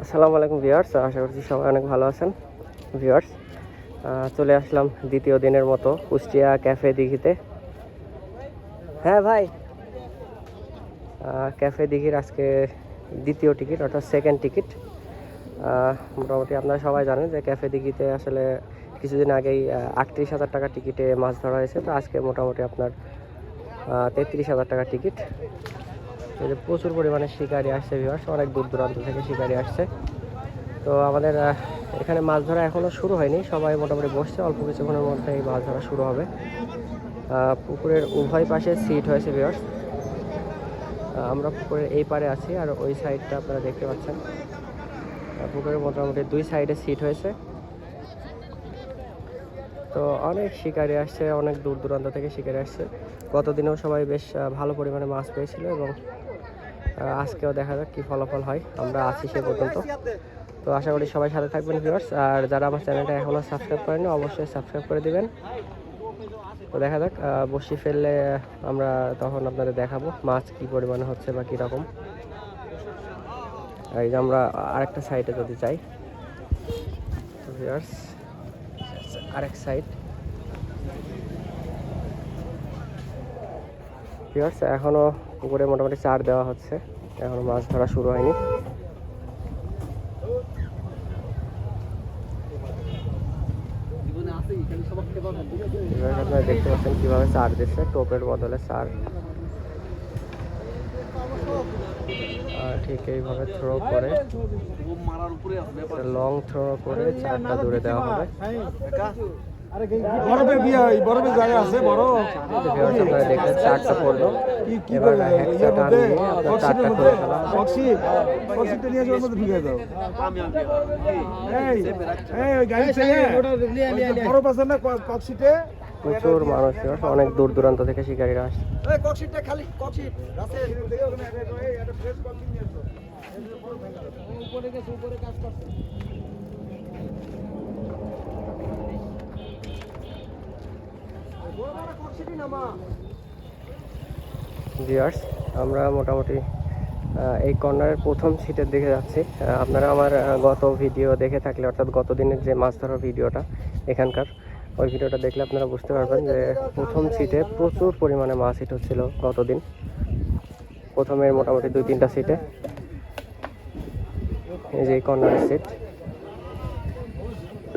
আসসালামু আলাইকুম ভিউয়ার্স, আশা করছি সবাই অনেক ভালো আছেন। ভিউয়ার্স, চলে আসলাম দ্বিতীয় দিনের মতো কুষ্টিয়া ক্যাফে দিঘিতে। হ্যাঁ ভাই, ক্যাফে দিঘির আজকে দ্বিতীয় টিকিট অর্থাৎ সেকেন্ড টিকিট। মোটামুটি আপনারা সবাই জানেন যে ক্যাফে দিঘিতে আসলে কিছুদিন আগেই 38,000 টাকা টিকিটে মাছ ধরা হয়েছে। তো আজকে মোটামুটি আপনার 33,000 টাকা টিকিট। এই যে প্রচুর পরিমাণে শিকারি আসছে ভিউয়ার্স, অনেক দূর দূরান্ত থেকে শিকারি আসছে। তো আমাদের এখানে মাছ ধরা এখনও শুরু হয়নি, সবাই মোটামুটি বসছে, অল্প কিছুক্ষণের মধ্যে এই মাছ ধরা শুরু হবে। পুকুরের উভয় পাশে সিট হয়েছে ভিউয়ার্স। আমরা পুকুরের এই পারে আছি আর ওই সাইডটা আপনারা দেখতে পাচ্ছেন। পুকুরের মোটামুটি দুই সাইডে সিট হয়েছে। তো অনেক শিকারি আসছে, অনেক দূর দূরান্ত থেকে শিকারি আসছে। গতদিনেও সবাই বেশ ভালো পরিমাণে মাছ পেয়েছিল এবং আজকেও দেখা যাক কী ফলাফল হয়। আমরা আছি সে পর্যন্ত। তো আশা করি সবাই সাথে থাকবেন ভিউয়ার্স। আর যারা আমার চ্যানেলটা এখনও সাবস্ক্রাইব করেনি অবশ্যই সাবস্ক্রাইব করে দিবেন। তো দেখা যাক, বসি ফেললে আমরা তখন আপনাদের দেখাবো মাছ কী পরিমাণে হচ্ছে বা কীরকম। এই যে আমরা আরেকটা সাইডে যদি যাই ভিউয়ার্স, আরেক সাইড ভিউয়ার্স, এখনও পুকুরে মোটামুটি চার দেওয়া হচ্ছে, এখনও মাছ ধরা শুরু হয়নি। আপনারা দেখতে পাচ্ছেন কিভাবে চার দিচ্ছে, টোপের বদলে চার। ঠিক এইভাবে থ্রো করে, লং থ্রো করে চারটা দূরে দেওয়া হবে। আপনারা দেখলেন চারটা পড়লো, এবার হ্যাকচাটা নিয়ে আপনার চারটা খুলে ফেলা হবে। প্রচুর মানুষ, অনেক দূর দূরান্ত থেকে শিকারীরা আসছে। ভিউয়ার্স, আমরা মোটামুটি এই কর্নারের প্রথম সিটের দিকে যাচ্ছি। আপনারা আমার গত ভিডিও দেখে থাকলে, অর্থাৎ গত দিনের যে মাছ ধরার ভিডিওটা এখানকার, ওই ভিডিওটা দেখলে আপনারা বুঝতে পারবেন যে প্রথম সিটে প্রচুর পরিমাণে মাছ হিট হচ্ছিল গতদিন। প্রথমে মোটামুটি 2-3টা সিটে, এই যে কর্নারের সিট।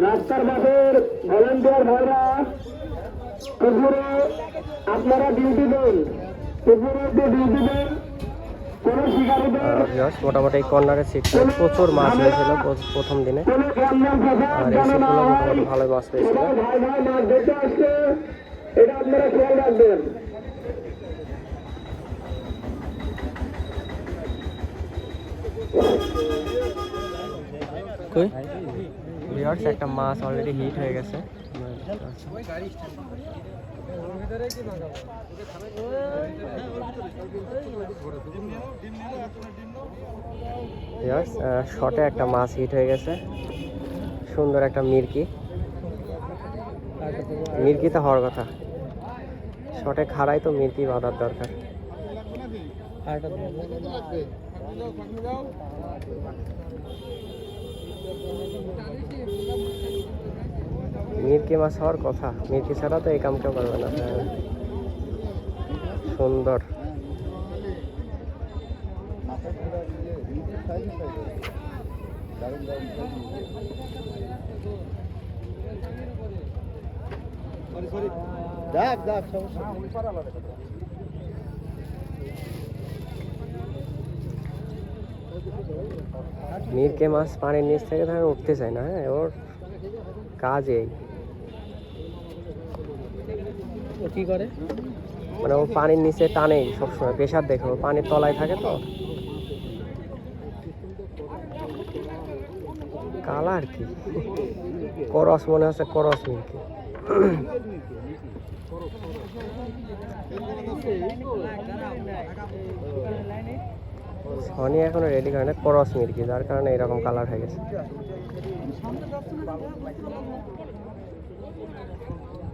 রাস্তার বাদের ভলেন্টিয়ার ভাইরা পুকুরে আপনারা ডিউটি দেন, পুকুরে ডিউটি দেন। মোটামুটি এই কর্নারের সিটটা প্রচুর মাছ হয়েছিল প্রথম দিনে, আর এই সিটগুলো মোটামুটি ভালোই মাছ পেয়েছিল। এটা আপনারা খেয়াল রাখবেন। একটা মাছ অলরেডি হিট হয়ে গেছে। শটে একটা মাছ হিট হয়ে গেছে, সুন্দর একটা মির্কি। মির্কিতে হওয়ার কথা, শটে খাড়াই তো মির্কি বাঁধার দরকার। মির্কি মাছ হওয়ার কথা, মির্কি ছাড়া তো এই কাম কেউ করবে না। সুন্দর। মির্কে মাছ পানির নিচ থেকে ধরেন উঠতে চায় না। হ্যাঁ, ওর কাজ এই। কি করে মানে ও পানির নিচে টানে সবসময়, প্রেশার দেখে, ও পানির তলায় থাকে তো। কালার কি করস মনে হচ্ছে, করস মির্কি। সনি এখনো রেডি করে না, করস মির্কি, যার কারণে এরকম কালার হয়ে গেছে।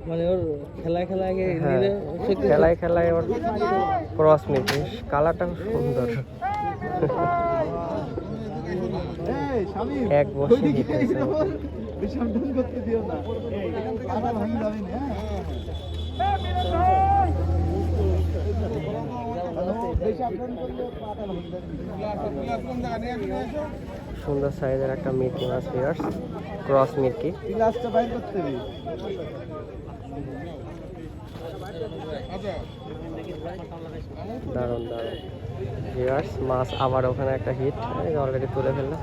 মানে ওর খেলায় খেলায় ওর ক্রস মির্কি, কালারটা খুব সুন্দর। এক বসে হিট হয়েছে সুন্দর সাইজের একটা মির্কি মাছ ভিউয়ার্স, ক্রস মির্কি। দারুণ দারুণ ভিউয়ার্স, মাছ আবার ওখানে একটা হিট অলরেডি তুলে ফেললো।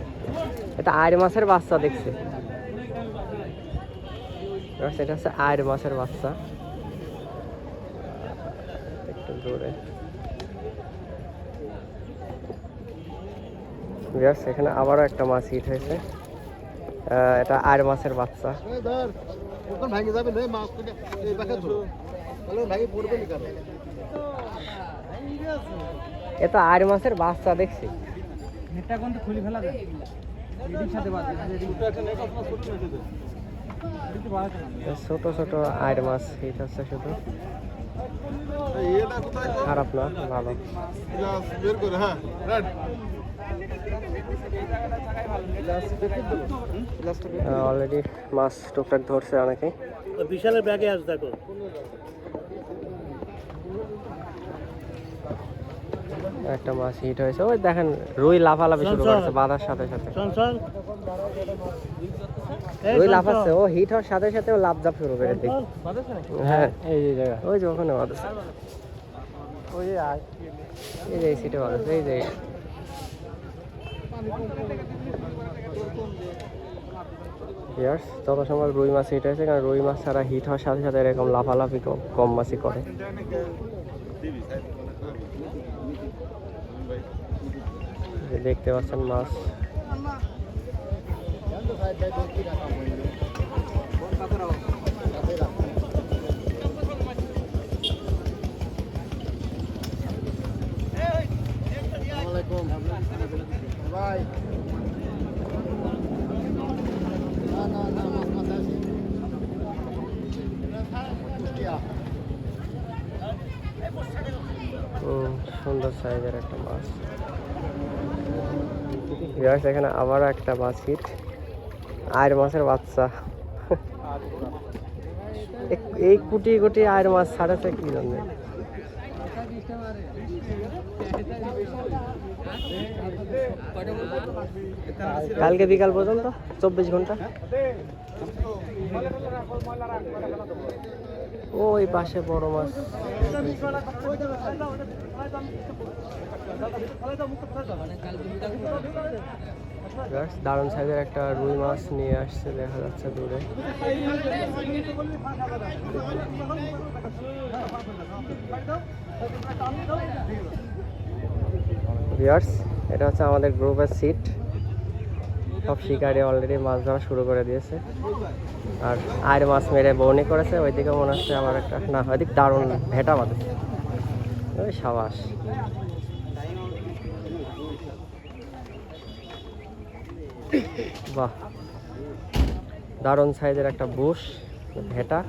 এটা আইর মাছের বাচ্চা দেখছি, এটা হচ্ছে আইর মাছের বাচ্চা। একটু দূরে ভিউয়ার্স, এখানে আবারও একটা মাছ হিট হয়েছে, এটা আইর মাছের বাচ্চা। এটা আইর মাছের বাচ্চা দেখছি। ছোট ছোট আইর মাছ হিট হচ্ছে শুধু, খারাপ না, ভালো। অলরেডি মাছ টুকটাক ধরছে অনেকে। বিশালের ব্যাগে আস দেখো, একটা মাছ হিট হয়েছে, ওই দেখেন রুই লাফালাফি শুরু করেছে বাঁধার সাথে সাথে। রুই লাফাচ্ছে, ও হিট হওয়ার সাথে সাথে ও লাফ জাপ শুরু করে দিই। হ্যাঁ এই যে জায়গা, ওই যে ওখানে বাঁধাচ্ছে, ওই যে এই যে সিটে বাঁধাচ্ছে, এই যে তত সময় রুই মাছ হিট হয়েছে, কারণ রুই মাছ ছাড়া হিট হওয়ার সাথে সাথে এরকম লাফালাফি কম মাছই করে। দেখতে পাচ্ছেন মাছ সুন্দর সাইজের একটা মাছ। এখানে আবার একটা মাছ হিট, আয়ের মাছের বাচ্চা। এই কুটি কুটি আয়ের মাছ ছাড়াছে কি জন্য? কালকে বিকাল পর্যন্ত 24 ঘন্টা। ওই পাশে বড় মাছ, দারুণ সাইজের একটা রুই মাছ নিয়ে আসছে, দেখা যাচ্ছে দূরে। ভিউয়ার্স, এটা হচ্ছে আমাদের গ্রুপের সিট। সব শিকারি অলরেডি মাছ ধরা শুরু করে দিয়েছে, আর আয়ের মাছ মেরে বউনি করেছে। ওইদিকে মনে হচ্ছে আমার একটা, না ওইদিক দারুণ ভেটা বাঁধেছে, ওই সাবাস। বাহ, দারুণ সাইজের একটা বুশ ভেটা।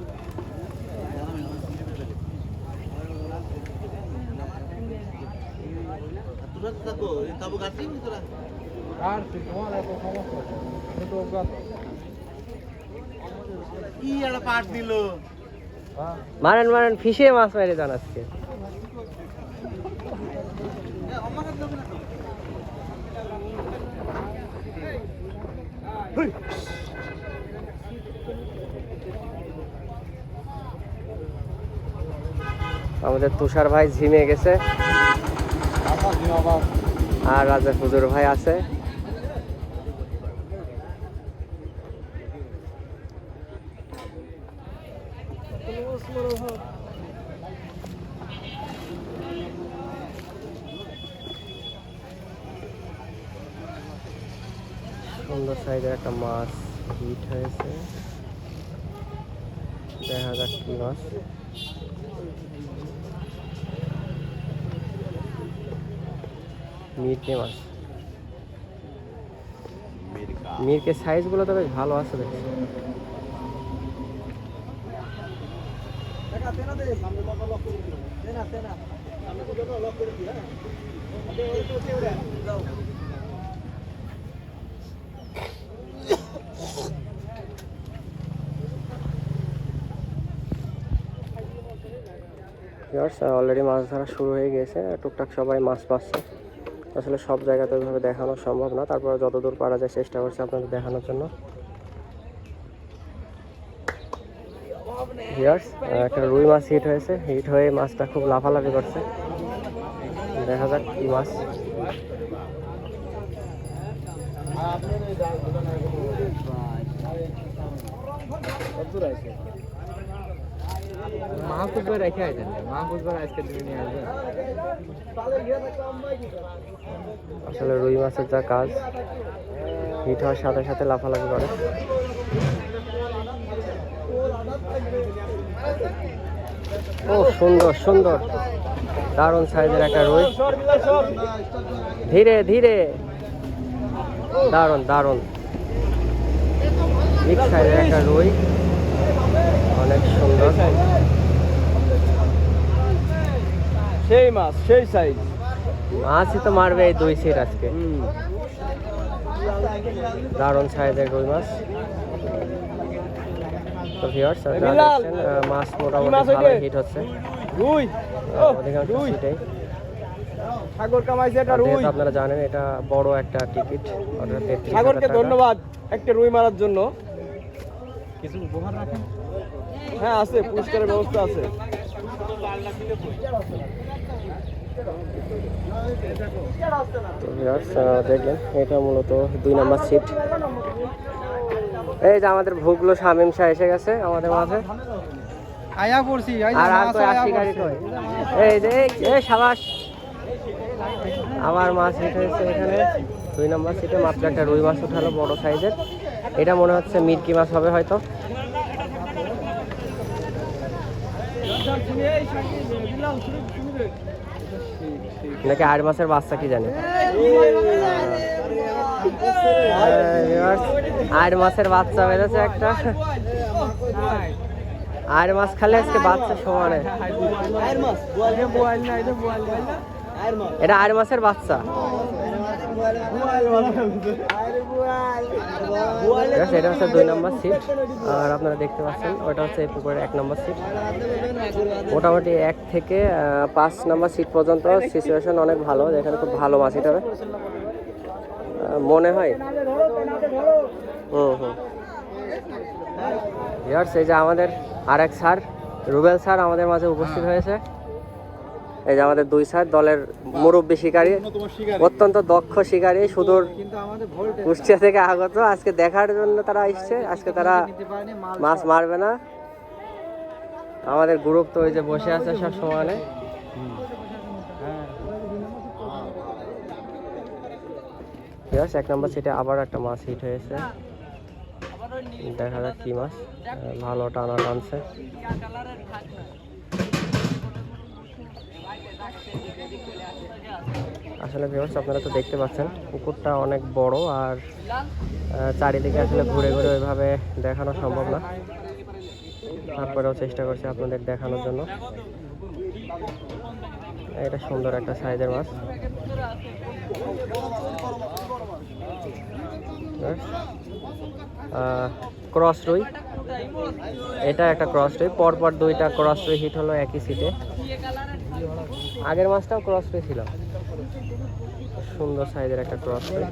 মারেন মারেন, ফিশে মাছ মেরে যান আজকে। আমাদের তুষার ভাই ঝিমে গেছে, আর রাজা হুজুর ভাই আছে। সুন্দর সাইজের একটা মাছ হিট হয়েছে, দেখা যাক কি মাছ। মিরকে মাছ, মিরকে সাইজগুলো তো বেশ ভালো আছে দেখছি। ভিউয়ার্স অলরেডি মাছ ধরা শুরু হয়ে গেছে, টুকটাক সবাই মাছ পাচ্ছে। আসলে সব জায়গাতে ওইভাবে দেখানো সম্ভব না, তারপরে যতদূর পারা যায় চেষ্টা করছি আপনাদের দেখানোর জন্য। ভিউয়ার্স একটা রুই মাছ হিট হয়েছে, হিট হয়ে মাছটা খুব লাফালাফি করছে। দেখা যাক কি মাছ। আসলে রুই মাছের যা কাজ, হিট হওয়ার সাথে সাথে লাফালাফি করে। ও সুন্দর সুন্দর, দারুণ সাইজের একটা রুই। ধীরে ধীরে, দারুণ দারুণ, বিগ সাইজের একটা রুই, অনেক সুন্দর। সেই মাছ, সেই সাইজ মাছই তো মারবে এই 2 সিট আজকে। দারুণ সাইজের রুই মাছ। তো ভিউয়ার্স দেখছেন মাছ মোটামুটি ভালো হিট হচ্ছে, রুই অধিকাংশ সিটেই। সাগর কামাইছে একটা রুই। যেহেতু আপনারা জানেন এটা বড় একটা টিকিট, অর্থাৎ 33,000 সাগরকে টাকা। ধন্যবাদ একটা রুই মারার জন্য। কিছু উপহার রাখেন? হ্যাঁ আছে, পুরস্কারের ব্যবস্থা আছে। তো ভিউয়ার্স দেখলেন এটা মূলত 2 নম্বর সিট। এই যে আমাদের ভুগলো শামিম শাহ এসে গেছে আমাদের মাঝে। আয়া পড়ছি, আর তো আসি গাড়ি কই, এই যে এই সাবাস, আমার মাছ হিট হয়েছে এখানে 2 নম্বর সিটে। মাত্র একটা রুই মাছ উঠালো বড় সাইজের, এটা মনে হচ্ছে মিরকি মাছ হবে হয়তো। নাকি আর মাছের বাচ্চা কি জানি, আর মাছের বাচ্চা বেরোছে একটা। আর মাছ খালে আজকে বাচ্চা সমানে, এটা আর মাছের বাচ্চা। এটা হচ্ছে 2 নম্বর সিট, আর আপনারা দেখতে পাচ্ছেন ওটা হচ্ছে এই পুকুরের 1 নম্বর সিট। মোটামুটি 1 থেকে 5 নম্বর সিট পর্যন্ত সিচুয়েশন অনেক ভালো, এখানে খুব ভালো মাছ হিট হবে মনে হয়। ভিউয়ার্স এই যে আমাদের আরেক স্যার রুবেল স্যার আমাদের মাঝে উপস্থিত হয়েছে। এই যে আমাদের 2 স্যার দলের মুরব্বী শিকারী, অত্যন্ত দক্ষ শিকারী, সুদূর কুষ্টিয়া থেকে আগত। আজকে দেখার জন্য তারা আসছে, আজকে তারা মাছ মারবে না। আমাদের গ্রুপ তো ওই যে বসে আছে সব সমানে। ঠিক আছে, 1 নম্বর সিটে আবার একটা মাছ হিট হয়েছে, দেখা যাক কি মাছ। ভালো টানা টানছে। আসলে ভিউয়ার্স আপনারা তো দেখতে পাচ্ছেন পুকুরটা অনেক বড়, আর চারিদিকে আসলে ঘুরে ঘুরে ওইভাবে দেখানো সম্ভব না, তারপরেও চেষ্টা করছি আপনাদের দেখানোর জন্য। এটা সুন্দর একটা সাইজের মাছ। ক্রস রুই, এটা একটা ক্রস রুই, পরপর 2টা ক্রস রুই হিট হলো একই সিটে। আগের মাছটাও ক্রস রুই ছিল, সুন্দর সাইজের একটা ক্রস রুই।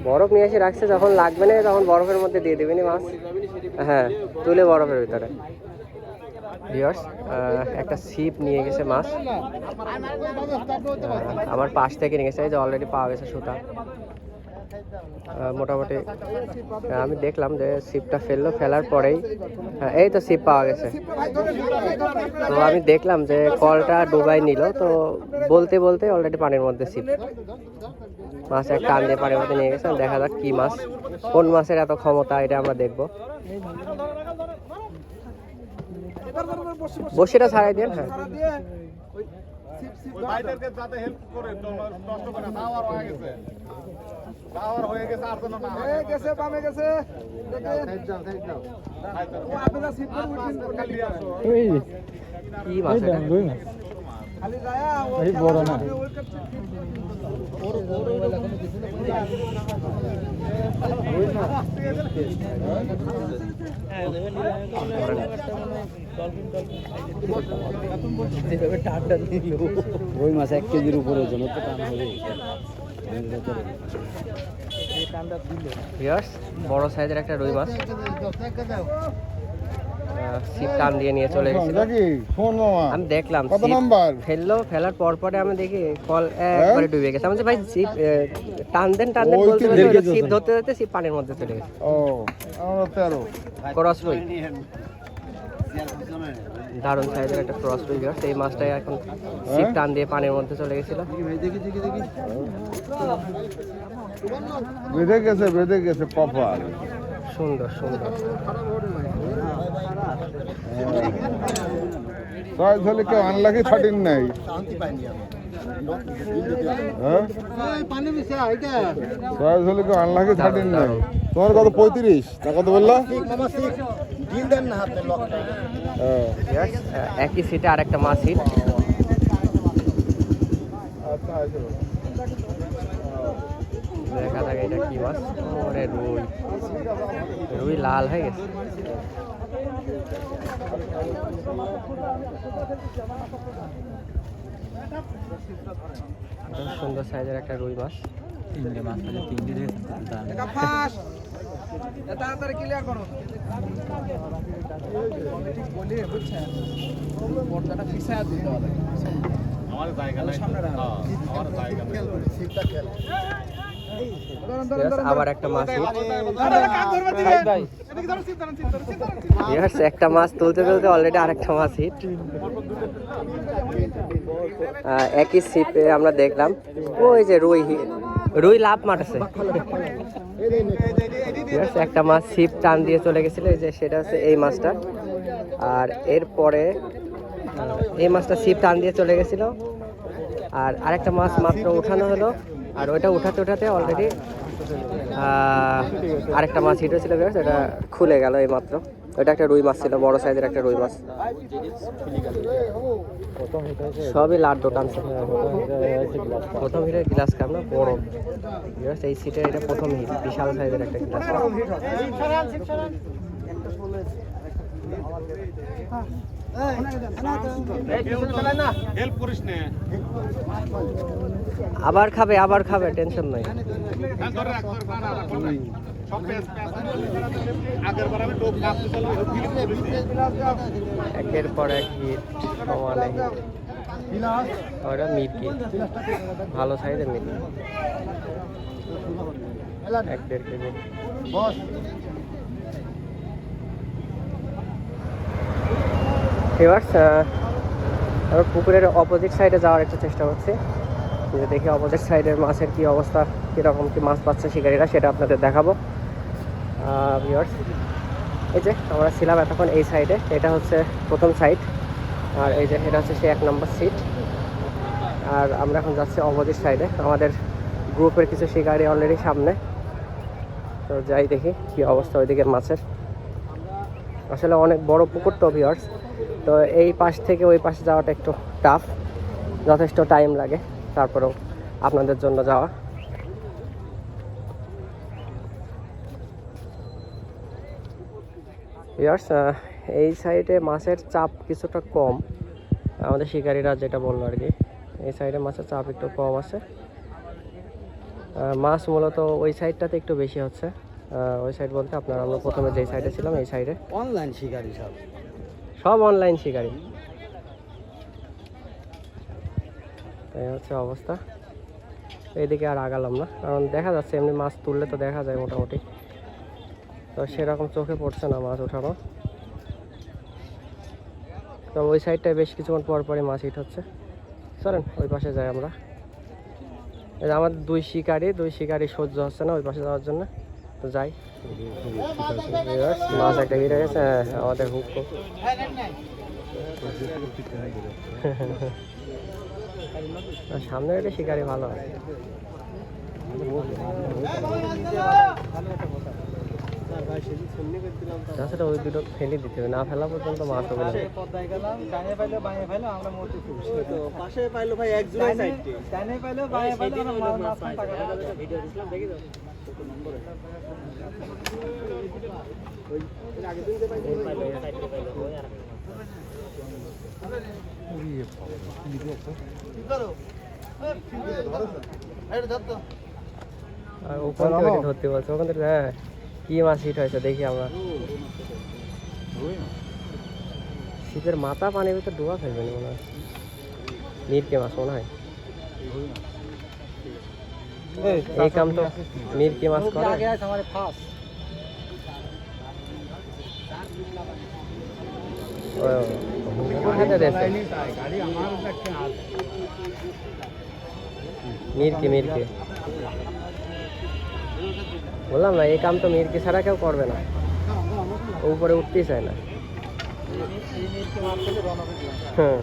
বরফ নিয়ে এসে রাখছে, যখন লাগবে না তখন বরফের মধ্যে দিয়ে দেবেনি মাছ। হ্যাঁ, তুলে বরফের ভিতরে। ভিউয়ার্স একটা ছিপ নিয়ে গেছে মাছ, আমার পাশ থেকে নিয়ে গেছে। এই যে অলরেডি পাওয়া গেছে সুতা। মোটামুটি আমি দেখলাম যে ছিপটা ফেলার পরেই এই তো ছিপ পাওয়া গেছে। তো আমি দেখলাম যে কলটা ডুবাই নিল, তো বলতে বলতে অলরেডি পানির মধ্যে ছিপ। মাছ এক টান দিয়ে পানির মধ্যে নিয়ে গেছে। দেখা যাক কি মাছ, কোন মাছের এত ক্ষমতা, এটা আমরা দেখবো। বসিটা ছাড়াই দেন। হ্যাঁ, কি মাছ এটা? বড় না রুই মাছ 1 কেজির উপরে ওজন তো টান হবে ভিউয়ার্স বড় সাইজের একটা রুই মাছ ছিপ টান দিয়ে নিয়ে চলে গেছিল। আমি দেখলাম ফেলার পর পরে আমি দেখি কল একবারে ডুবে গেছে। আমি ভাই ছিপ টান দেন বলতে বলতে ছিপ ধরতে ধরতে ছিপ পানির মধ্যে চলে গেছে। ক্রস রুই, দারুণ সাইজের একটা ক্রস রুই। ভিউয়ার্স এই মাছটাই এখন ছিপ টান দিয়ে পানির মধ্যে চলে গেছিল। বেঁধে গেছে কপাল। সুন্দর সুন্দর। চয়েস হলে কেউ আনলাকি ছাটিন নাই। চয়েস হলে কেউ আনলাকি ছাটিন নাই। তোমার কত 35 না কত বললা? একই সিটে আর একটা মাছ হিট। দেখা যাক এটা কি মাছ। ওরে রুই, রুই লাল হয়ে গেছে। সুন্দর সাইজের একটা রুই মাছ। তাড়াতাড়ি ক্লিয়ার করো পর্দাটা ফিক্সায় দিতে হবে। আমার জায়গা নাই, আমার জায়গা আবার একটা মাছ হিট। একটা মাছ তুলতে তুলতে অলরেডি আরেকটা মাছ হিট। একই ছিপে আমরা দেখলাম ওই যে রুই রুই লাভ মারছে। একটা মাছ ছিপ টান দিয়ে চলে গেছিল, এই যে সেটা হচ্ছে এই মাছটা। আর এরপরে এই মাছটা ছিপ টান দিয়ে চলে গেছিল। আর আরেকটা মাছ মাত্র উঠানো হলো, আর ওইটা উঠাতে উঠাতে অলরেডি আরেকটা মাছ হিট হয়েছিল। এটা খুলে গেল এই মাত্র। ওইটা একটা রুই মাছ ছিল, বড় সাইজের একটা রুই মাছ। সবই লাড্ডু টানছে। প্রথম হিটের গ্লাস কাপ না বড়। এই সিটে এটা প্রথম হিট, বিশাল সাইজের একটা গ্লাস কাপ। আবার খাবে টেনশন নাই। একের পর এক হিট সমানে হিট। ওটা মির্কি, ভালো সাইজের মির্কি, 1-1.5 কেজি। ভিউয়ার্স আমরা পুকুরের অপোজিট সাইডে যাওয়ার একটু চেষ্টা করছি, যে দেখি অপোজিট সাইডের মাছের কি অবস্থা, কীরকম কি মাছ পাচ্ছে শিকারীরা, সেটা আপনাদের দেখাবো। ভিউয়ার্স এই যে আমরা ছিলাম এতক্ষণ এই সাইডে, এটা হচ্ছে প্রথম সাইড। আর এই যে এটা হচ্ছে সে 1 নম্বর সিট। আর আমরা এখন যাচ্ছি অপোজিট সাইডে। আমাদের গ্রুপের কিছু শিকারী অলরেডি সামনে। তো যাই দেখি কি অবস্থা ওইদিকে মাছের। আসলে অনেক বড় পুকুর তো ভিউয়ার্স, তো এই পাশ থেকে ওই পাশে যাওয়াটা একটু টাফ, যথেষ্ট টাইম লাগে। তারপরেও আপনাদের জন্য যাওয়া। ভিউয়ার্স এই সাইডে মাছের চাপ কিছুটা কম, আমাদের শিকারীরা যেটা বললো আর কি। এই সাইডে মাছের চাপ একটু কম আছে। মাছ মূলত ওই সাইডটাতে একটু বেশি হচ্ছে। ওই সাইড বলতে আপনার আমরা প্রথমে যেই সাইডে ছিলাম এই সাইডে অনলাইন শিকারি সব অনলাইন শিকারি। এই হচ্ছে অবস্থা। এইদিকে আর আগালাম না, কারণ দেখা যাচ্ছে এমনি মাছ তুললে তো দেখা যায় মোটামুটি, তো সেরকম চোখে পড়ছে না মাছ ওঠানো। তো ওই সাইডটায় বেশ কিছুক্ষণ পর পরই মাছ হিট হচ্ছে। চলেন ওই পাশে যাই আমরা। এই যে আমার দুই শিকারি সহ্য হচ্ছে না ওই পাশে যাওয়ার জন্য, তো যাই। মাছ একটা হিট হয়ে গেছে, আমাদের হুক। সামনে একটা শিকারি ভালো আছে। আসলে ওই দুটো ফেলে দিতে হবে, না ফেলা পর্যন্ত মাছ হবে না। পদ্মায় গেলাম, ডানে পাইলো বাঁয়ে পাইলো, আমরা মরতে খুশি। তো পাশে পাইলো ভাই এক জোড়াই সাইডে, ডানে পাইলো বাঁয়ে পাইলো, আমরা মাছ টাকা ভিডিও দিছিলাম দেখি দাও কত নম্বরে ওই আগে দিন যে পাইলো সাইডে পাইলো ওই আর আর ওখান থেকে ওইটা ধরতে বলছে, ওখান থেকে হ্যাঁ কি মাছ হিট হয়েছে দেখি আমরা। ছিপের মাথা পানির ভিতরে ডোবা ফেলবে না মনে হয়, মিরকে মাছ মনে হয়। এই কাম তো মিরকে মাছ করে। আগে আছে আমার ফার্স্ট মিরকে মিরকে বললাম না, এই কাম তো মিরকে ছাড়া কেউ করবে না, উপরে উঠতেই চায় না। হ্যাঁ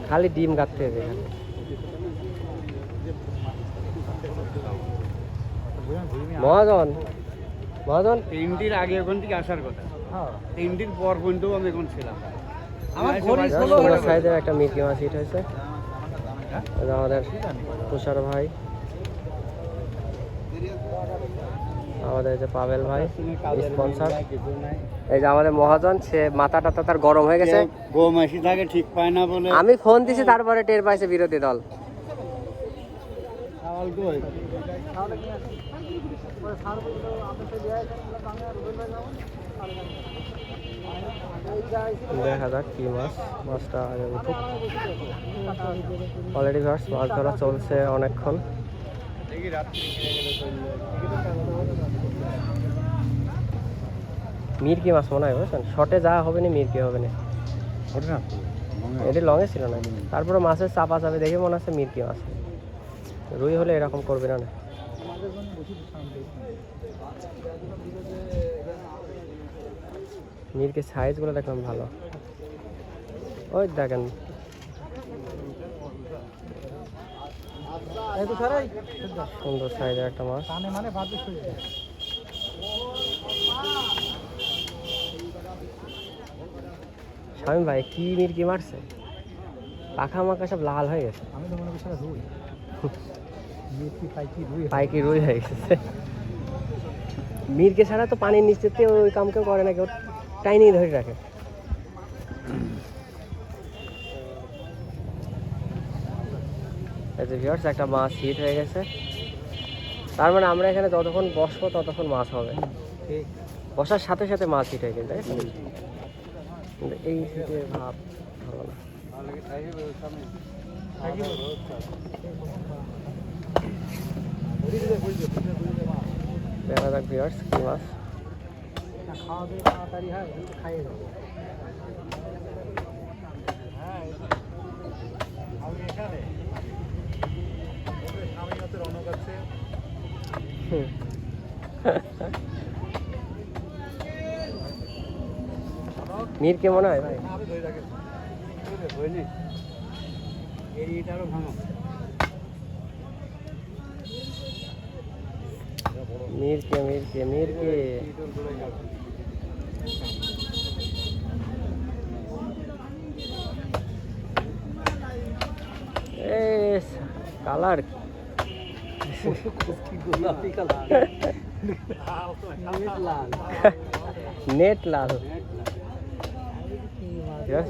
খালি ডিম কাটতে হবে এখানে। মহাজন মহাজন তিনটির আগে ওখান থেকে আসার কথা, তিনটির পর পর্যন্ত আমি এখন ছিলাম। আমার ঘড়ি সুন্দর সাইজের একটা মিরকি মাছ হিট হয়েছে। এই যে আমাদের তুষার ভাই, আমাদের যে পাবেল ভাই স্পন্সর, এই যে আমাদের মহাজন, সে মাথা টাথা তার গরম হয়ে গেছে। গো মাসি থাকে ঠিক পায় না বলে আমি ফোন দিছি, তারপরে টের পাইছে বিরোধী দল। দেখা যাক কি মাছ, মাছটা আগে উঠুক। অলরেডি মাছ ধরা চলছে অনেকক্ষণ। মিরকি মাছ মনে হয় বুঝছেন, শর্টে যা হবে না মিরকি হবে না, এটি লঙে ছিল না। তারপরে মাছের চাপা চাপে দেখে মনে হচ্ছে মিরকি মাছ। রুই হলে এরকম করবে না। মিরকে সাইজগুলো দেখলাম ভালো, ওই দেখেন সুন্দর সাইজের একটা মাছ। স্বামী ভাই কি মিরকি মারছে, পাখা মাখা সব লাল হয়ে গেছে। আমি তো মনে করছি রুই মিরকি পাইকি রুই হয়ে গেছে। মিরকে ছাড়া তো পানির নিচেতে ওই কাম কেউ করে না, কেউ টাইনি ধরে রাখে। একটা মাছ হিট হয়ে গেছে, তার মানে আমরা এখানে যতক্ষণ বসবো ততক্ষণ মাছ হবে। বসার সাথে সাথে মাছ হিট হয়ে গেছে, তাই না? কিন্তু এই হিটে ভাব ভালো না। দেখা যাক ভিউয়ার্স কি মাছ। খাওয়া দিয়ে তাড়াতাড়ি হয়, খাইয়ে দেবো। মিরকে মনে হয় ভাই, মিরকে মিরকে মিরকে কালার নেট লাল।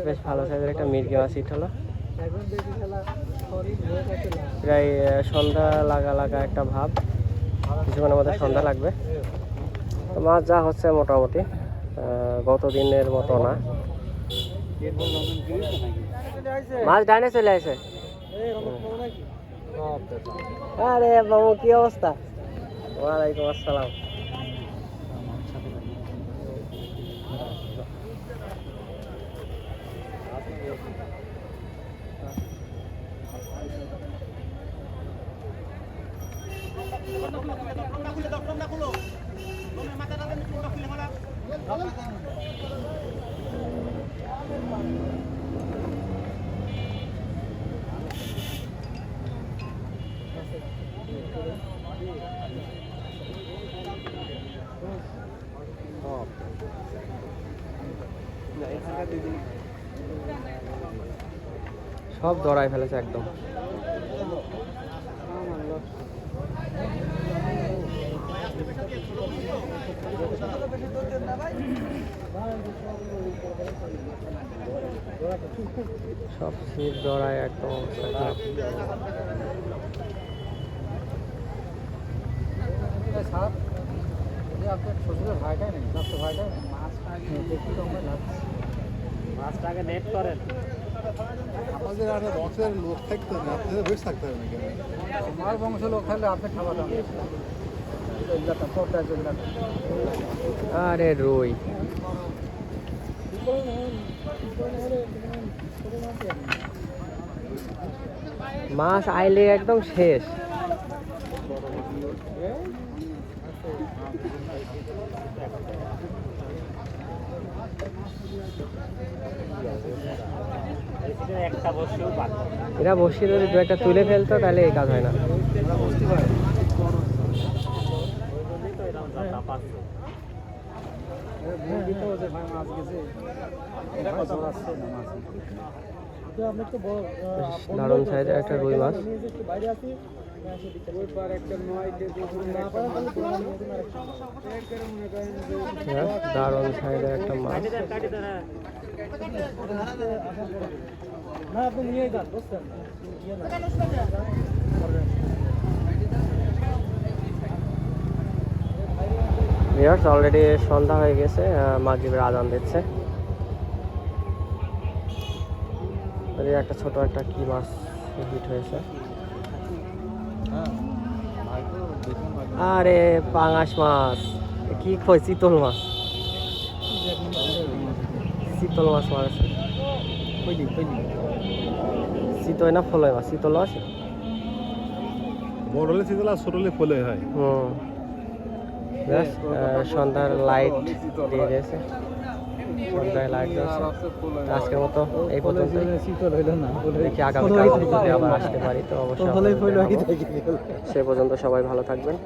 বেশ ভালো সাইজের একটা মিরকি মাছ হিট হলো। প্রায় সন্ধ্যা লাগা লাগা একটা ভাব, কিছুক্ষণের মধ্যে সন্ধ্যা লাগবে। তো মাছ যা হচ্ছে মোটামুটি গত দিনের মতো না। মাছ ডাইনে চলে আসে। আরে বাবু কি অবস্থা? ওয়ালাইকুম আসসালাম। সব ধরায় ফেলেছে একদম। সব ছিপ ধরায় একদম অবস্থা খারাপ। মাছটাকে নেট করেন। আমাদের একটা বংশের লোক থাকতে হবে, আপনাদের বেশ থাকতে হবে নাকি? আমার বংশ লোক থাকলে আপনি খাওয়াতাম আরে রুই, মাছ আইলে একদম শেষ। একটা বসেও পাক এরা বসিয়ে যদি দু একটা তুলে ফেলতো তাহলে এই কাজ হয় না। দারুণ সাইজের একটা রুই মাছ। দারুণ সাইজের একটা মাছ। না আপনি নিয়ে যান বুঝছেন ভিউয়ার্স, অলরেডি সন্ধ্যা হয়ে গেছে, মাগরিবের আজান দিচ্ছে। একটা ছোট একটা কি মাছ হিট হয়েছে। আরে পাঙাশ মাছ, কি কই, চিতল মাছ, চিতল মাছ মারছে। চিতই না ফলই মাছ, চিতল আছে। বড় হলে শীতল আর ছোট হলে ফলে হয়। সন্ধ্যার লাইট দিয়ে দিয়েছে, সন্ধ্যায় লাইট দিয়েছে। আজকের মতো এই পর্যন্ত। দেখি আগামীকাল যদি আবার আসতে পারি তো অবশ্যই। সে পর্যন্ত সবাই ভালো থাকবেন।